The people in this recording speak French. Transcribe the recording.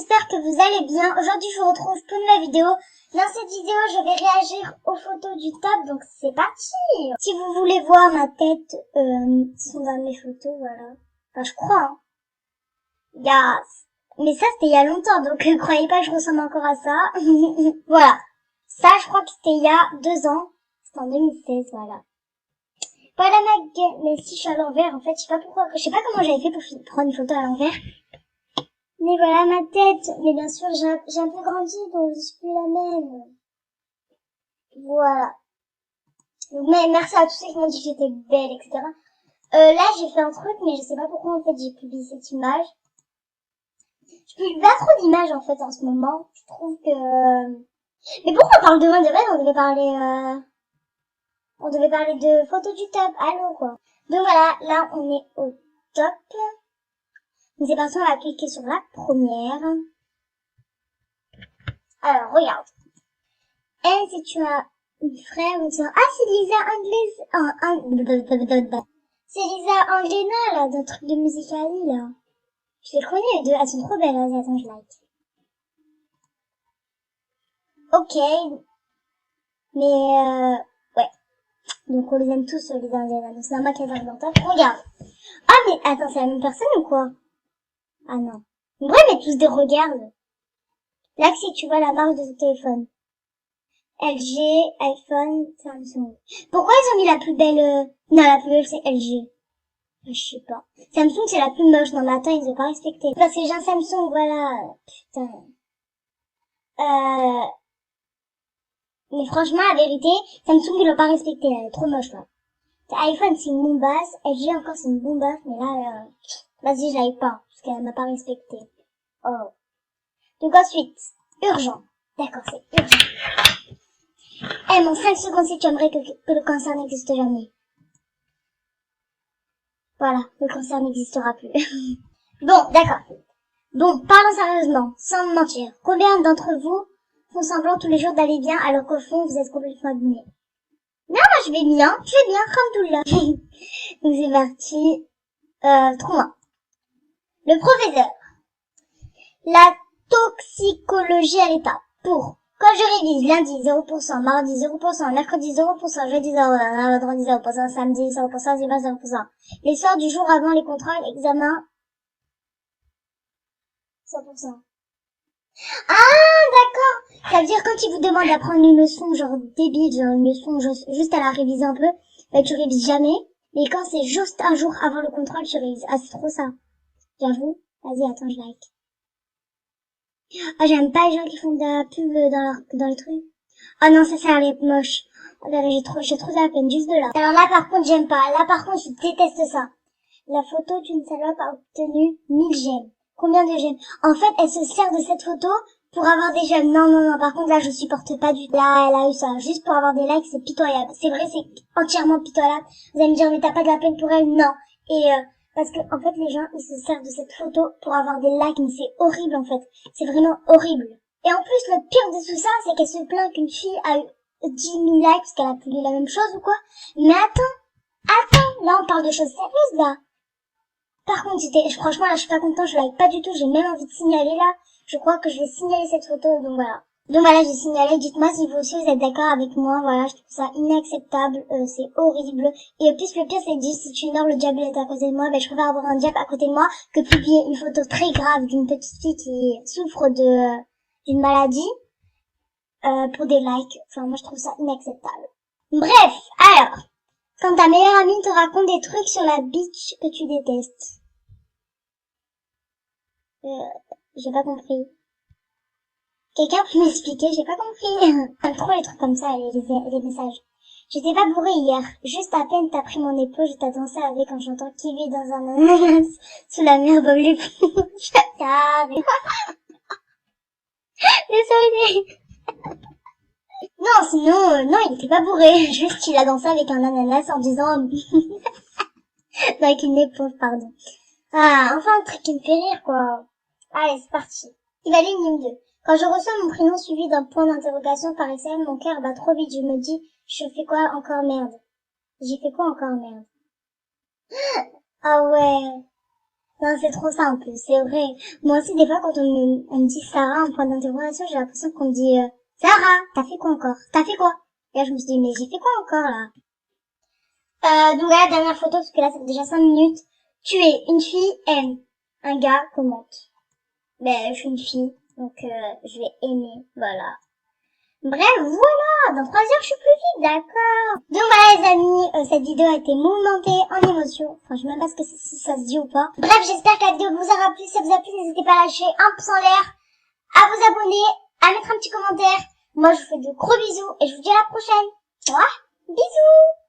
j'espère que vous allez bien. Aujourd'hui, je vous retrouve pour une nouvelle vidéo. Dans cette vidéo, je vais réagir aux photos du top, donc c'est parti. Si vous voulez voir ma tête, ce sont dans mes photos, voilà. Enfin, je crois, hein. Mais ça, c'était il y a longtemps, donc croyez pas que je ressemble encore à ça. Voilà. Ça, je crois que c'était il y a 2 ans. C'était en 2016, voilà. Voilà ma gueule. Mais si je suis à l'envers, en fait, je sais pas comment j'avais fait pour prendre une photo à l'envers. Mais voilà ma tête. Mais bien sûr, j'ai un peu grandi, donc je suis plus la même. Voilà. Donc, mais merci à tous ceux qui m'ont dit que j'étais belle, etc. Là, j'ai fait un truc, mais je sais pas pourquoi, en fait, j'ai publié cette image. Je publie pas trop d'images, en fait, en ce moment. Je trouve que... Mais pourquoi on parle de moi de base? On devait parler de photos du top. Allô, quoi. Donc voilà, là, on est au top. Donc c'est parti, on va cliquer sur la première. Alors, regarde. Elle, si tu as une frère ou une soeur. Ah, c'est Lisa Anglaise. C'est Lisa Anglena, là, d'un truc de Musical.ly, là. Je les connais, les deux. Elles sont trop belles, hein. Attends, je like. Ok. Mais, ouais. Donc, on les aime tous, Lisa Anglena. Donc, c'est normal qu'elles arrivent dans le top. Regarde. Ah, mais, attends, c'est la même personne ou quoi? Ah, non. Ouais, mais tous des regards. Là, si tu vois la marque de ton téléphone. LG, iPhone, Samsung. Pourquoi ils ont mis la plus belle, non, la plus belle c'est LG. Je sais pas. Samsung c'est la plus moche. Non, mais attends, ils ont pas respecté. Parce que j'ai un Samsung, voilà. Putain. Mais franchement, la vérité, Samsung ils l'ont pas respecté, elle est trop moche, là. iPhone c'est une bombasse, LG encore c'est une bombasse, mais là, vas-y, je l'aille pas. Parce qu'elle m'a pas respecté. Oh. Donc ensuite, urgent. D'accord, c'est urgent. Eh, mon 5 secondes si tu aimerais que le cancer n'existe jamais. Voilà, le cancer n'existera plus. Bon, d'accord. Bon, parlons sérieusement, sans mentir. Combien d'entre vous font semblant tous les jours d'aller bien alors qu'au fond vous êtes complètement abîmés? Non, moi je vais bien, alhamdoulilah. Donc c'est parti. Trouve-moi. Le professeur. La toxicologie à l'état. Pour. Quand je révise lundi 0%, mardi 0%, mercredi 0%, jeudi 0%, vendredi 0%, samedi 0%, dimanche 0%. Les soirs du jour avant les contrôles, examens 100%. Ah, d'accord. Ça veut dire quand ils vous demandent d'apprendre une leçon genre débile, genre une leçon juste à la réviser un peu, bah tu révises jamais. Mais quand c'est juste un jour avant le contrôle, tu révises. Ah, c'est trop ça. J'avoue. Vas-y, attends, je like. Ah, j'aime pas les gens qui font de la pub dans le truc. Ah non, ça a l'air moche. Oh là là, j'ai trop de la peine juste de là. Alors là, par contre, j'aime pas. Là, par contre, je déteste ça. La photo d'une salope a obtenu 1000 j'aime. Combien de j'aime? En fait, elle se sert de cette photo pour avoir des j'aime. Non, non, non, par contre, là, je supporte pas du tout. Là, elle a eu ça. Juste pour avoir des likes, c'est pitoyable. C'est vrai, c'est entièrement pitoyable. Vous allez me dire, mais t'as pas de la peine pour elle? Non. Et, parce que, en fait, les gens, ils se servent de cette photo pour avoir des likes, mais c'est horrible, en fait. C'est vraiment horrible. Et en plus, le pire de tout ça, c'est qu'elle se plaint qu'une fille a eu 10 000 likes parce qu'elle a publié la même chose ou quoi. Mais attends, là, on parle de choses sérieuses, là. Par contre, franchement, là, je suis pas content, je like pas du tout, j'ai même envie de signaler, là. Je crois que je vais signaler cette photo, donc voilà. Donc voilà, j'ai signalé, dites-moi si vous aussi vous êtes d'accord avec moi, voilà, je trouve ça inacceptable, c'est horrible. Et en plus, le pire, c'est de dire, si tu ignores le diable est à côté de moi, ben, je préfère avoir un diable à côté de moi que publier une photo très grave d'une petite fille qui souffre d'une maladie, pour des likes. Enfin, moi, je trouve ça inacceptable. Bref, alors, quand ta meilleure amie te raconte des trucs sur la bitch que tu détestes. J'ai pas compris. Quelqu'un peut m'expliquer? J'ai pas compris. J'aime trop les trucs comme ça, les messages. J'étais pas bourrée hier. Juste à peine t'as pris mon épaule, je t'ai dansé avec en chantant qui vit dans un ananas sous la mer Bob l'éponge. Désolée. Non, sinon, non, il était pas bourré. Juste, il a dansé avec un ananas en disant, non, avec une éponge, pardon. Ah, enfin, un truc qui me fait rire, quoi. Allez, c'est parti. Evaluation 2. Quand je reçois mon prénom suivi d'un point d'interrogation par SMS, mon cœur bat trop vite. Je me dis, je fais quoi encore merde? J'ai fait quoi encore merde? Ah ouais. Non, c'est trop simple, c'est vrai. Moi aussi, des fois, quand on me dit Sarah en point d'interrogation, j'ai l'impression qu'on me dit Sarah, t'as fait quoi encore? T'as fait quoi? Et là, je me suis dit, mais j'ai fait quoi encore, là? Donc là, dernière photo, parce que là, ça fait déjà 5 minutes. Tu es une fille, aime. Un gars commente. Ben, je suis une fille, donc je vais aimer, voilà. Bref, voilà, dans 3 heures, je suis plus vite, d'accord. Donc voilà les amis, cette vidéo a été mouvementée en émotion. Enfin, je sais même pas si ça se dit ou pas. Bref, j'espère que la vidéo vous aura plu. Si ça vous a plu, n'hésitez pas à lâcher un pouce en l'air, à vous abonner, à mettre un petit commentaire. Moi, je vous fais de gros bisous et je vous dis à la prochaine. Bisous.